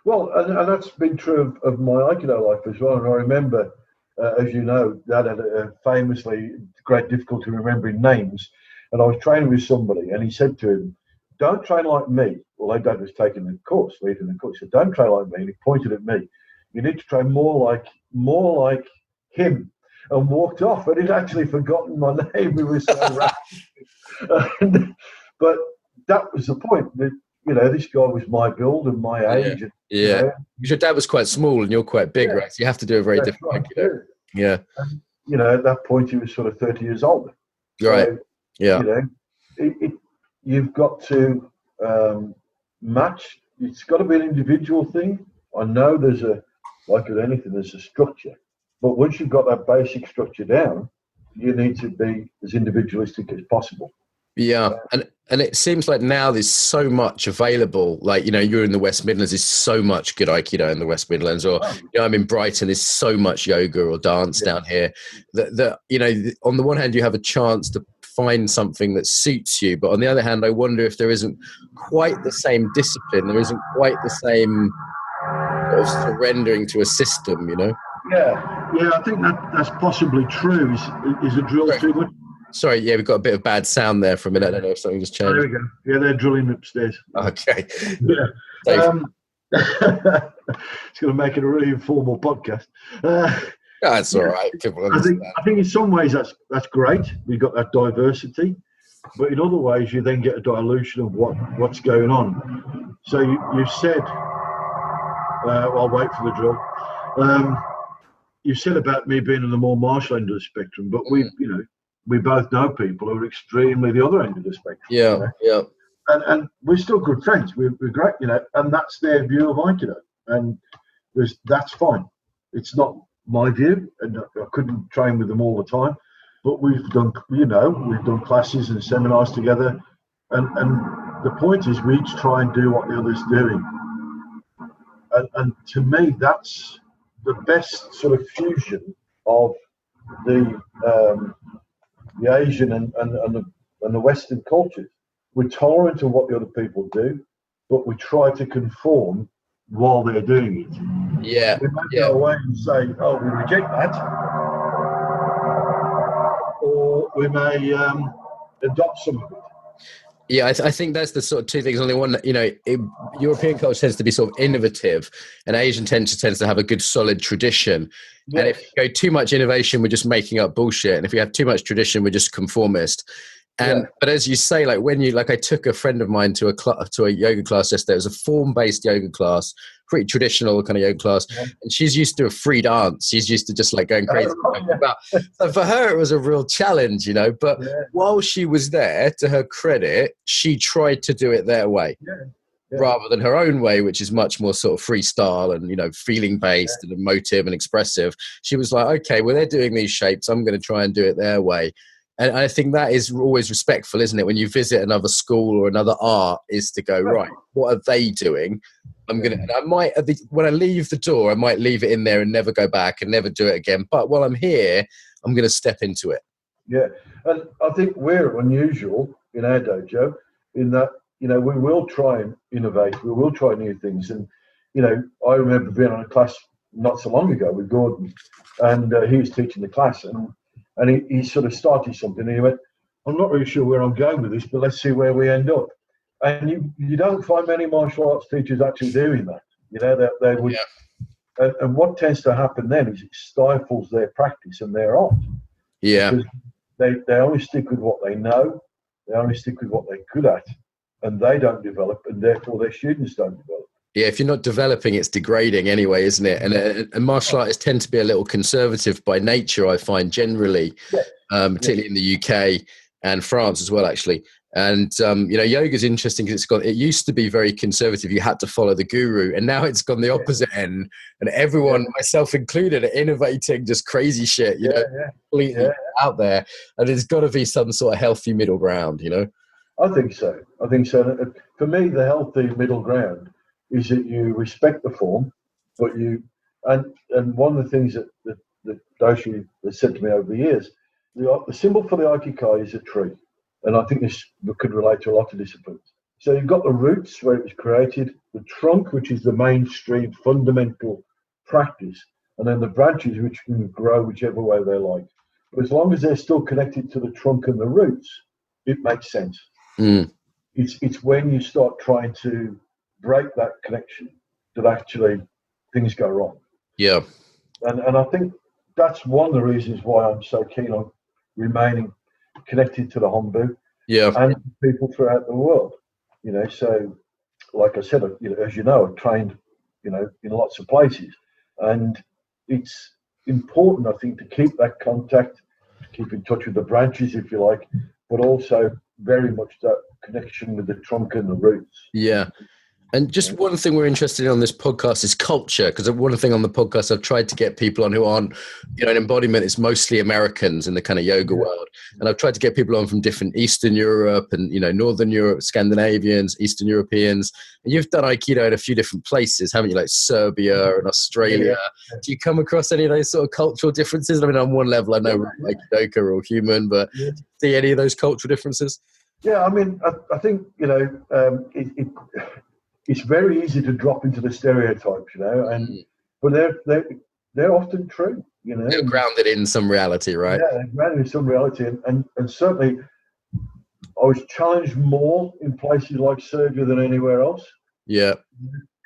Well, and that's been true of my Aikido life as well. And I remember, as you know, Dad had a famously great difficulty remembering names. And I was training with somebody, and he said to him, don't train like me. Well, Dad was taking the course, leading the course. He said, don't train like me. And he pointed at me. You need to train more like him. And walked off. And he'd actually forgotten my name. He was so rapid. But that was the point. That, this guy was my build and my age. Yeah. Because your dad was quite small and you're quite big, right? So you have to do a very different Aikido. Yeah. And, at that point, he was sort of 30 years old. Right. So, yeah. You've got to match. It's got to be an individual thing. I know like with anything, there's a structure. But once you've got that basic structure down, you need to be as individualistic as possible. Yeah, and it seems like now there's so much available. Like, you're in the West Midlands, there's so much good Aikido in the West Midlands, or I'm in Brighton, there's so much yoga or dance down here. That on the one hand, you have a chance to find something that suits you, but on the other hand, I wonder if there isn't quite the same discipline, there isn't quite the same sort of surrendering to a system, Yeah, I think that's possibly true. Is a drill too much? Sorry, we've got a bit of bad sound there for a minute. I don't know if something just changed. There we go. Yeah, they're drilling upstairs. Okay. Yeah. It's going to make it a really informal podcast. That's all right. People understand. I think in some ways that's great. We've got that diversity, but in other ways you then get a dilution of what's going on. So you said, I'll wait for the drill. You said about me being on the more martial end of the spectrum, but we both know people who are extremely the other end of the spectrum. Yeah. And we're still good friends. We're great, and that's their view of Aikido, and that's fine. It's not my view, and I couldn't train with them all the time, but we've done classes and seminars together, and the point is we each try and do what the other's doing. And to me, that's the best sort of fusion of the Asian and the Western cultures. We're tolerant of what the other people do, but we try to conform while they're doing it. Yeah. We might go away and say, "Oh, we reject that," or we may adopt some of it. Yeah, I think that's the sort of two things. Only one, European culture tends to be sort of innovative, and Asian tends to have a good solid tradition. Yes. And if you go too much innovation, we're just making up bullshit. And if we have too much tradition, we're just conformist. And but as you say, I took a friend of mine to a yoga class yesterday. It was a form-based yoga class, pretty traditional kind of yoga class. Yeah. And she's used to a free dance. She's used to just going crazy. So for her, it was a real challenge, But while she was there, to her credit, she tried to do it their way. Rather than her own way, which is much more sort of freestyle and, feeling based and emotive and expressive. She was like, okay, well, they're doing these shapes. I'm going to try and do it their way. And I think that is always respectful, isn't it? When you visit another school or another art, is to go, right, what are they doing? When I leave the door, I might leave it in there and never go back and never do it again. But while I'm here, I'm going to step into it. Yeah. And I think we're unusual in our dojo in that, we will try and innovate. We will try new things. And, I remember being on a class not so long ago with Gordon, and he was teaching the class, and he sort of started something, and he went, "I'm not really sure where I'm going with this, but let's see where we end up." And you don't find many martial arts teachers actually doing that. They would. Yeah. And what tends to happen then is it stifles their practice and their art. Yeah. Because they only stick with what they know. They only stick with what they're good at, and they don't develop, and therefore their students don't develop. Yeah, if you're not developing, it's degrading anyway, isn't it? And martial artists tend to be a little conservative by nature, I find, generally, particularly in the UK and France as well, actually. And, yoga is interesting because it used to be very conservative. You had to follow the guru, and now it's gone the opposite end. And everyone, myself included, are innovating just crazy shit, completely out there. And there's got to be some sort of healthy middle ground, I think so. For me, the healthy middle ground is that you respect the form, but and one of the things that Doshi has said to me over the years, the symbol for the aikido is a tree, and I think this could relate to a lot of disciplines. So you've got the roots where it was created, the trunk, which is the mainstream fundamental practice, and then the branches which can grow whichever way they like. But as long as they're still connected to the trunk and the roots, it makes sense. It's when you start trying to break that connection that actually things go wrong. Yeah. And I think that's one of the reasons why I'm so keen on remaining connected to the Hombu and people throughout the world. So like I said, as I've trained, in lots of places, and it's important, I think, to keep that contact, to keep in touch with the branches, if you like, but also very much that connection with the trunk and the roots. Yeah. And just one thing we're interested in on this podcast is culture, because one thing on the podcast I've tried to get people on who aren't, an embodiment is mostly Americans in the kind of yoga world. And I've tried to get people on from different Eastern Europe and, Northern Europe, Scandinavians, Eastern Europeans. And you've done Aikido in a few different places, haven't you? Like Serbia and Australia. Yeah. Do you come across any of those sort of cultural differences? I mean, on one level, I know Aikidoka are all human, but do you see any of those cultural differences? Yeah, I mean, I think, it's very easy to drop into the stereotypes, but they're often true, They're grounded in some reality, right? Yeah, they're grounded in some reality, and certainly I was challenged more in places like Serbia than anywhere else. Yeah.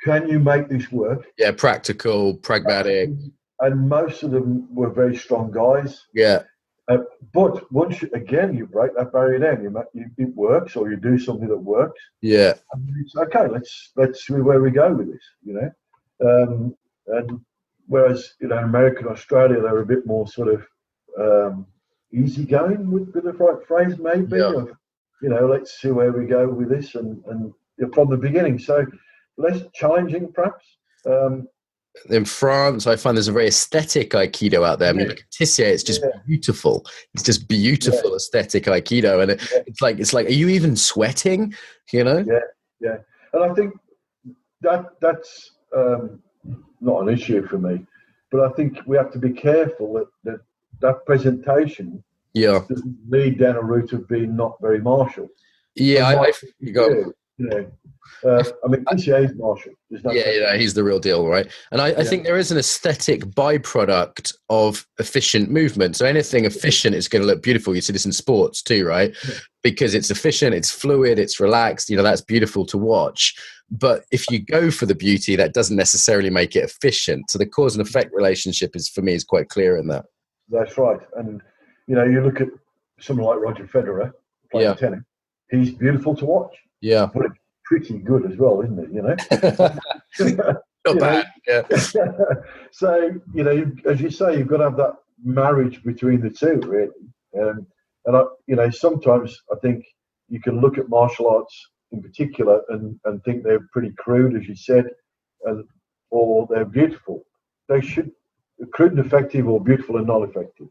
Can you make this work? Yeah, practical, pragmatic. And most of them were very strong guys. Yeah. But once you break that barrier down, it works, or you do something that works. Yeah. And it's okay. Let's see where we go with this. And whereas America and Australia, they're a bit more sort of easygoing with the right phrase, maybe. Yeah. Let's see where we go with this, and from the beginning. So less challenging, perhaps. in France, I find there's a very aesthetic aikido out there. I mean, Yeah. look at Tissier, it's just beautiful. It's just beautiful aesthetic aikido, and it's like, are you even sweating? You know? Yeah. And I think that's not an issue for me, but I think we have to be careful that presentation doesn't lead down a route of being not very martial. Yeah, you know. I mean, Tissier is martial. He's the real deal, right? And I think there is an aesthetic byproduct of efficient movement. So anything efficient is going to look beautiful. You see this in sports too, right? Yeah. Because it's efficient, it's fluid, it's relaxed. You know, that's beautiful to watch. But if you go for the beauty, that doesn't necessarily make it efficient. So the cause and effect relationship is quite clear in that. That's right. And you know, you look at someone like Roger Federer playing tennis. He's beautiful to watch. Yeah. But it's pretty good as well, isn't it? You know? Not bad. Yeah. So, you know, as you say, you've got to have that marriage between the two, really. And you know, sometimes I think you can look at martial arts in particular and think they're pretty crude, as you said, or they're beautiful. They should crude and effective, or beautiful and not effective.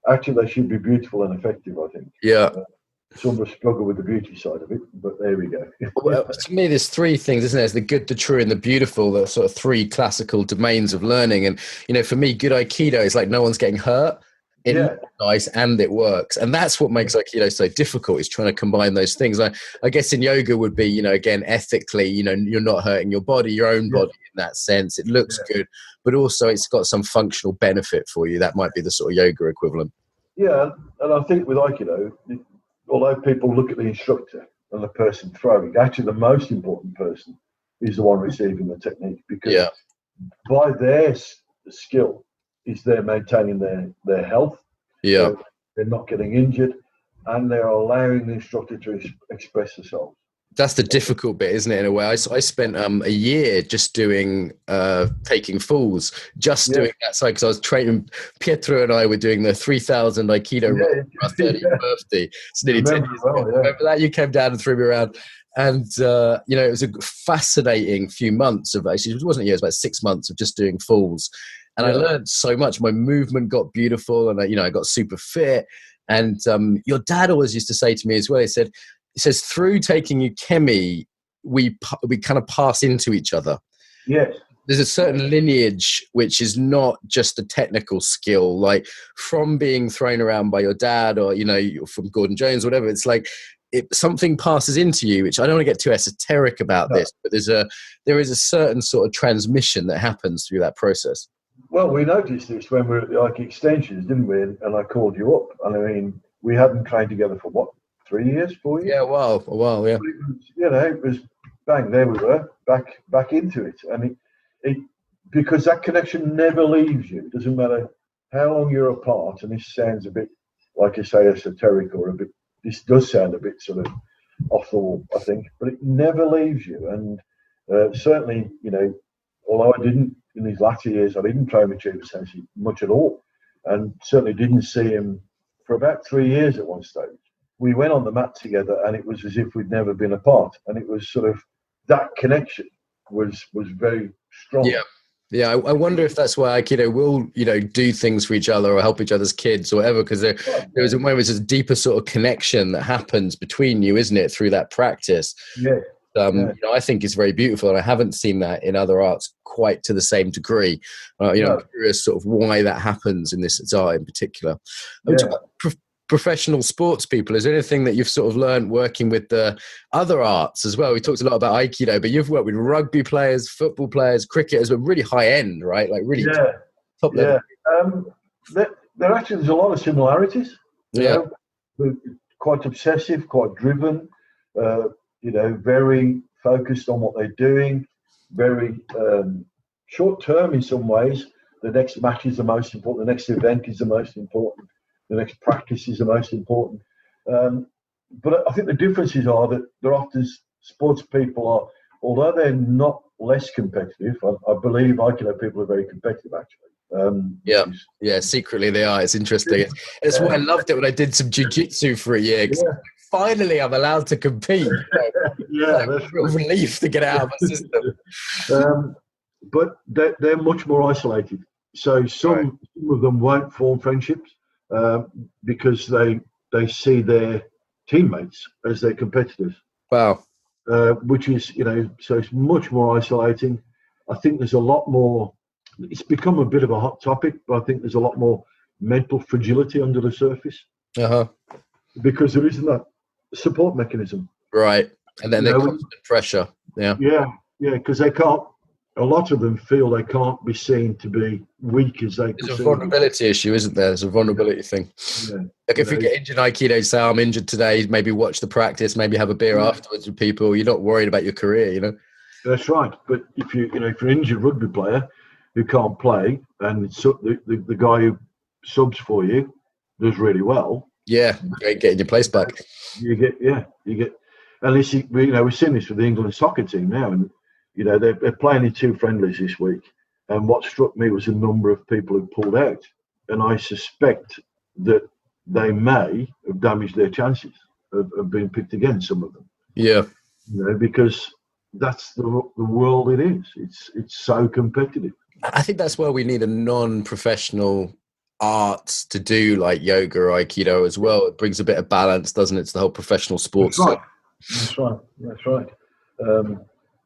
Actually, they should be beautiful and effective, I think. Yeah. Some of us struggle with the beauty side of it, but there we go. Well, to me, there's three things, isn't there? There's the good, the true, and the beautiful. The sort of three classical domains of learning. And you know, for me, good aikido is like no one's getting hurt. It looks nice and it works, and that's what makes aikido so difficult. Is trying to combine those things. I guess in yoga would be, you know, again ethically, you know, you're not hurting your body, your own body in that sense. It looks good, but also it's got some functional benefit for you. That might be the sort of yoga equivalent. Yeah, and I think with aikido, although people look at the instructor and the person throwing, actually the most important person is the one receiving the technique, because by their skill is they're maintaining their health. Yeah, they're not getting injured, and they're allowing the instructor to express themselves. That's the difficult bit, isn't it? In a way, I spent a year just doing taking falls, doing that side, because I was training. Pietro and I were doing the 3,000 Aikido run for our 30th birthday. It's nearly 10 years ago. Remember that? You came down and threw me around, and you know, it was a fascinating few months of, actually it wasn't years, about 6 months of just doing falls, and I learned so much. My movement got beautiful, and I got super fit. And your dad always used to say to me as well. He says, through taking ukemi, we kind of pass into each other. Yes. There's a certain lineage which is not just a technical skill, like from being thrown around by your dad, or, you know, from Gordon Jones, whatever. It's like something passes into you, which I don't want to get too esoteric about this, but there is a certain sort of transmission that happens through that process. Well, we noticed this when we were at the Ike Extensions, didn't we? And I called you up. And I mean, we hadn't trained together for what? 3 years, 4 years? Yeah, a while, yeah. It was bang, there we were, back into it. And it because that connection never leaves you. It doesn't matter how long you're apart, and this sounds a bit, like you say, esoteric, or this does sound a bit sort of off the wall, I think, but it never leaves you. And certainly, you know, although I didn't, in these latter years, I didn't train with Chiba Sensei much at all, and certainly didn't see him for about 3 years at one stage. We went on the mat together, and it was as if we'd never been apart. And it was sort of, that connection was very strong. Yeah. I wonder if that's why Aikido will, you know, do things for each other or help each other's kids or whatever, because there was a moment, there's a deeper sort of connection that happens between you, isn't it, through that practice? Yeah. You know, I think it's very beautiful, and I haven't seen that in other arts quite to the same degree. You know, I'm curious sort of why that happens in this art in particular. Professional sports people, is there anything that you've sort of learned working with the other arts as well? We talked a lot about Aikido, but you've worked with rugby players, football players, cricketers, but really high end, right? Like really top level. There actually, there's a lot of similarities. You know, we're quite obsessive, quite driven, you know, very focused on what they're doing, very short term in some ways. The next match is the most important, the next event is the most important, the next practice is the most important. But I think the differences are that they're often, sports people are, although they're not less competitive, I believe Aikido people are very competitive, actually. Secretly they are. It's interesting. It's why I loved it when I did some jiu-jitsu for a year. Finally, I'm allowed to compete. That's a real relief to get out of my system. but they're much more isolated. So some of them won't form friendships because they see their teammates as their competitors. Wow. Which is, so it's much more isolating. I think there's a lot more, it's become a bit of a hot topic, but I think there's a lot more mental fragility under the surface because there isn't that support mechanism. Right. And then they're constant pressure. Yeah. Yeah, because they can't, a lot of them feel they can't be seen to be weak as they There's a vulnerability issue, isn't there? There's a vulnerability thing. Yeah. Like if you get injured in Aikido, say I'm injured today, maybe watch the practice, maybe have a beer afterwards with people. You're not worried about your career, That's right. But if you're an injured rugby player who can't play, and the guy who subs for you does really well, getting your place back. You get, and we've seen this with the England soccer team now, and they're playing in 2 friendlies this week. And what struck me was a number of people who pulled out, and I suspect that they may have damaged their chances of being picked again. Some of them, because that's the world it is. It's so competitive. I think that's where we need a non-professional arts to do like yoga or Aikido as well. It brings a bit of balance, doesn't it? It's the whole professional sports. That's right.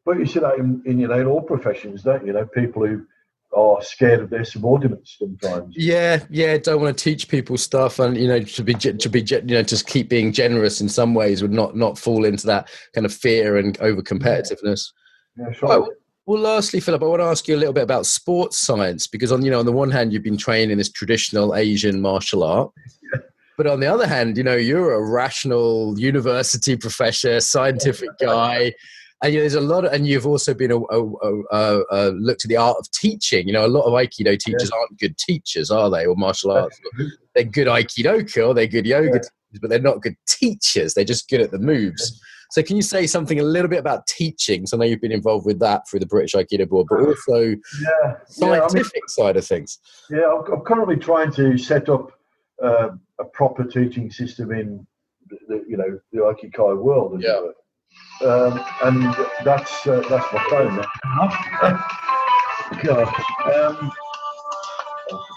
But you see that in all professions, don't you? People who are scared of their subordinates sometimes. Yeah. Don't want to teach people stuff, and to be just keep being generous in some ways, would not fall into that kind of fear and over competitiveness. Yeah, that's right. Well, lastly, Philip, I want to ask you a little bit about sports science, because on the one hand, you've been trained in this traditional Asian martial art. But on the other hand, you're a rational university professor, scientific guy. And there's a lot and you've also been looked at the art of teaching. A lot of Aikido teachers aren't good teachers, are they? Or martial arts. They're good Aikidoka, or they're good yoga teachers, but they're not good teachers. They're just good at the moves. So can you say something a little bit about teaching? So I know you've been involved with that through the British Aikido Board, but also scientific side of things. Yeah, I'm currently trying to set up a proper teaching system in the Aikikai world, as it were. And that's my phone now.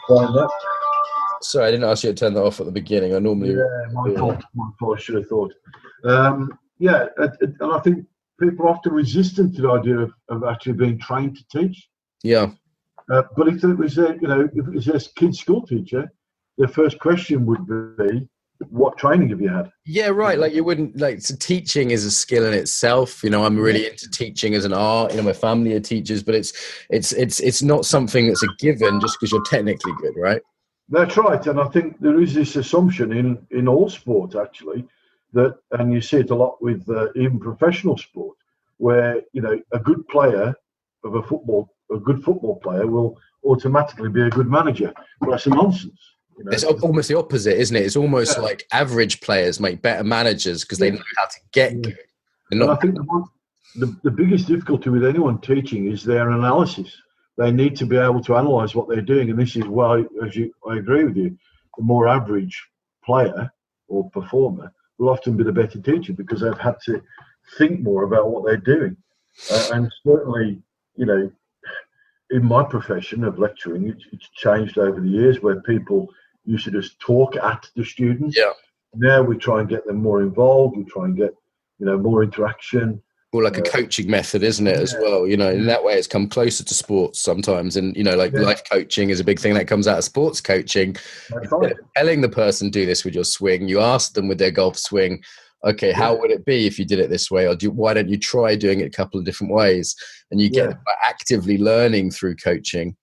Find that. Sorry, I didn't ask you to turn that off at the beginning. I normally my fault. I should have thought. And I think people are often resistant to the idea of actually being trained to teach. Yeah. But if it was if it was a kid's school teacher, their first question would be, what training have you had? Yeah, right. Like you wouldn't so teaching is a skill in itself. I'm really into teaching as an art. My family are teachers, but it's not something that's a given just because you're technically good, right? That's right. And I think there is this assumption in all sports actually that, and you see it a lot with even professional sport, where a good player of a good football player will automatically be a good manager. Well, that's nonsense. It's almost the opposite, isn't it? It's almost like average players make better managers because they know how to get good. And I think the biggest difficulty with anyone teaching is their analysis. They need to be able to analyse what they're doing, and this is why, I agree with you, the more average player or performer will often be the better teacher because they've had to think more about what they're doing. And certainly, in my profession of lecturing, it's changed over the years where people used to just talk at the students. Yeah. Now we try and get them more involved. We try and get, more interaction. Or like a coaching method, isn't it, as well? In that way it's come closer to sports sometimes. And, life coaching is a big thing that comes out of sports coaching. Instead of telling the person, do this with your swing, you ask them with their golf swing, okay, how would it be if you did it this way? Or why don't you try doing it a couple of different ways? And you get actively learning through coaching.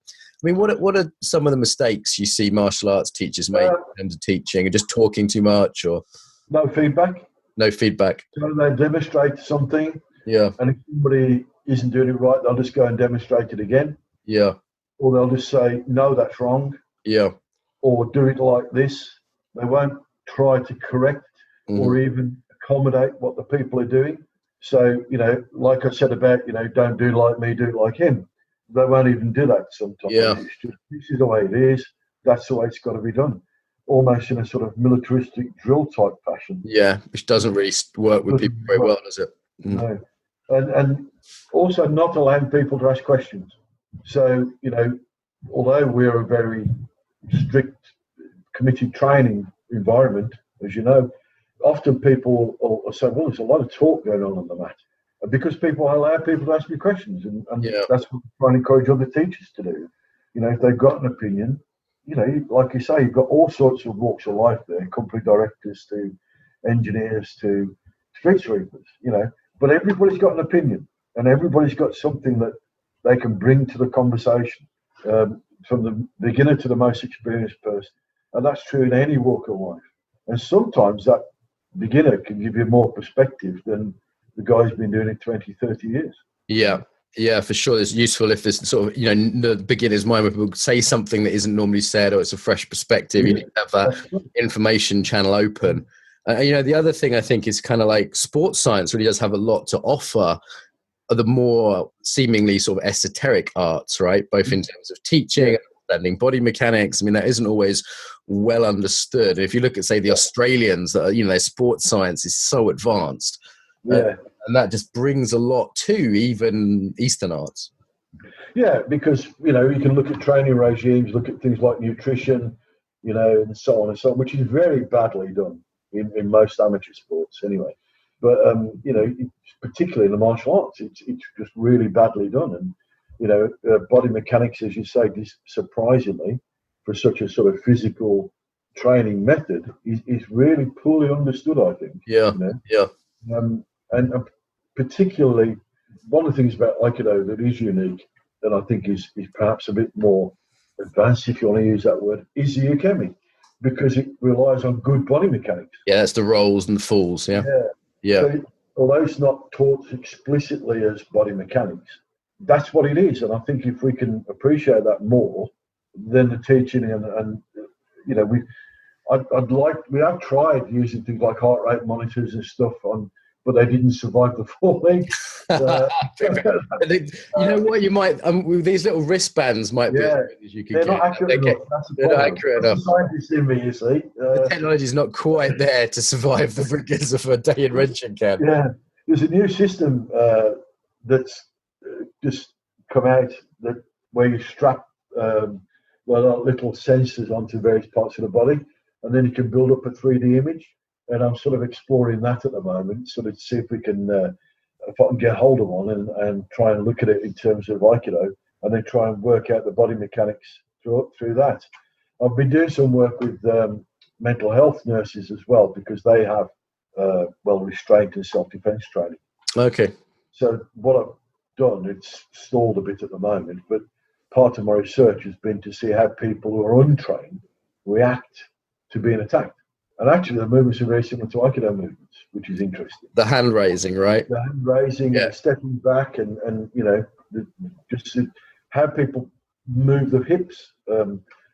I mean, what are some of the mistakes you see martial arts teachers make in terms of teaching, and just talking too much, or no feedback? No feedback. So they demonstrate something. Yeah. And if somebody isn't doing it right, they'll just go and demonstrate it again. Yeah. Or they'll just say, no, that's wrong. Yeah. Or do it like this. They won't try to correct or even accommodate what the people are doing. So, like I said about, don't do like me, do it like him. They won't even do that sometimes. Yeah. It's just, this is the way it is. That's the way it's got to be done. Almost in a sort of militaristic drill type fashion. Yeah, which doesn't really work with people very well, does it? No. And also not allowing people to ask questions. So, although we're a very strict, committed training environment, as you know, often people will say, well, there's a lot of talk going on the mat. And because people allow people to ask me questions, and that's what we're trying to encourage other teachers to do. If they've got an opinion, like you say, you've got all sorts of walks of life there, company directors to engineers to street sweepers, but everybody's got an opinion and everybody's got something that they can bring to the conversation, from the beginner to the most experienced person. And that's true in any walk of life. And sometimes that beginner can give you more perspective than the guy who's been doing it 20, 30 years. Yeah, for sure. It's useful if there's sort of, the beginner's mind where people say something that isn't normally said, or it's a fresh perspective. You need to have that information channel open. The other thing I think is kind of like sports science really does have a lot to offer the more seemingly sort of esoteric arts, right? Both in terms of teaching, understanding body mechanics. I mean, that isn't always well understood. If you look at, say, the Australians, that their sports science is so advanced. And that just brings a lot to even Eastern arts. Yeah, because, you can look at training regimes, look at things like nutrition, and so on and so on, which is very badly done in most amateur sports anyway. But, particularly in the martial arts, it's just really badly done. And, body mechanics, as you say, surprisingly, for such a sort of physical training method, is really poorly understood, I think. And particularly, one of the things about aikido that is unique, and I think is perhaps a bit more advanced, if you want to use that word, is the ukemi, because it relies on good body mechanics. Yeah, that's the rolls and the falls. Yeah. So, although it's not taught explicitly as body mechanics, that's what it is. And I think if we can appreciate that more, then the teaching we have tried using things like heart rate monitors and stuff but they didn't survive the falling. You know what? You might with these little wristbands might be as good as you can they're get. Not accurate enough. They're not accurate enough. Scientists in me, you see. The technology's not quite there to survive the rigors of a day in wrenching camp. Yeah, there's a new system that's just come out where you strap little sensors onto various parts of the body, and then you can build up a 3D image. And I'm sort of exploring that at the moment, sort of see if we can, if I can get hold of one and try and look at it in terms of aikido, and then try and work out the body mechanics through that. I've been doing some work with mental health nurses as well, because they have restraint and self-defense training. Okay. So what I've done, it's stalled a bit at the moment, but part of my research has been to see how people who are untrained react to being attacked. And actually, the movements are very similar to aikido movements, which is interesting. The hand raising, right? The hand raising, and stepping back, and just how people move the hips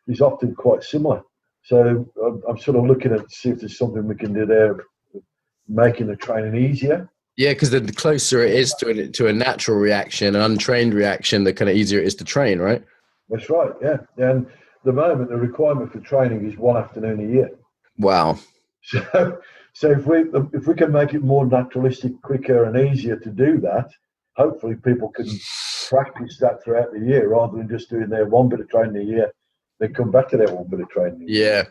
is often quite similar. So I'm sort of looking at see if there's something we can do there, making the training easier. Yeah, because the closer it is to a natural reaction, an untrained reaction, the kind of easier it is to train, right? That's right. Yeah, and at the moment the requirement for training is 1 afternoon a year. Wow. So if we can make it more naturalistic, quicker, and easier to do that, hopefully people can practice that throughout the year rather than just doing their one bit of training a year. They come back to their one bit of training. Yeah.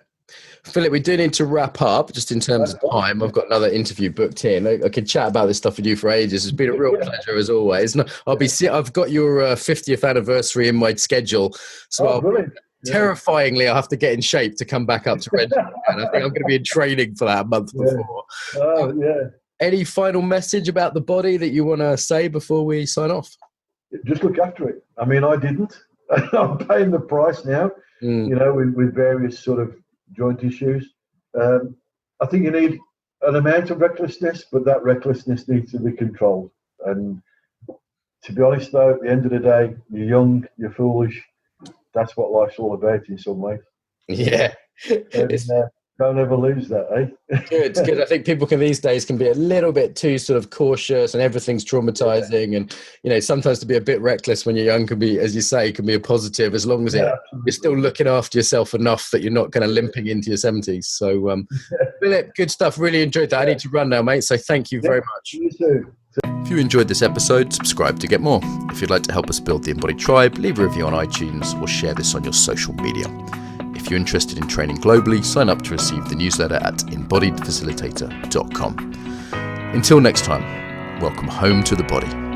Philip, we do need to wrap up just in terms of time. I've got another interview booked in. I could chat about this stuff with you for ages. It's been a real pleasure as always. I've got your 50th anniversary in my schedule, so brilliant. Terrifyingly, I'll have to get in shape to come back up to Red. And I think I'm going to be in training for that a month before. Any final message about the body that you want to say before we sign off? Just look after it. I mean, I didn't. I'm paying the price now, with various sort of joint issues. I think you need an amount of recklessness, but that recklessness needs to be controlled. And to be honest, though, at the end of the day, you're young, you're foolish. That's what life's all about in some ways. Yeah. And, don't ever lose that, eh? Good. I think people these days can be a little bit too sort of cautious, and everything's traumatizing. And, sometimes to be a bit reckless when you're young can be, as you say, can be a positive, as long as you're still looking after yourself enough that you're not kind of limping into your 70s. So, Philip, good stuff. Really enjoyed that. I need to run now, mate. So thank you very much. You too. If you enjoyed this episode, subscribe to get more. If you'd like to help us build the Embodied Tribe, leave a review on iTunes or share this on your social media. If you're interested in training globally, sign up to receive the newsletter at embodiedfacilitator.com. Until next time, welcome home to the body.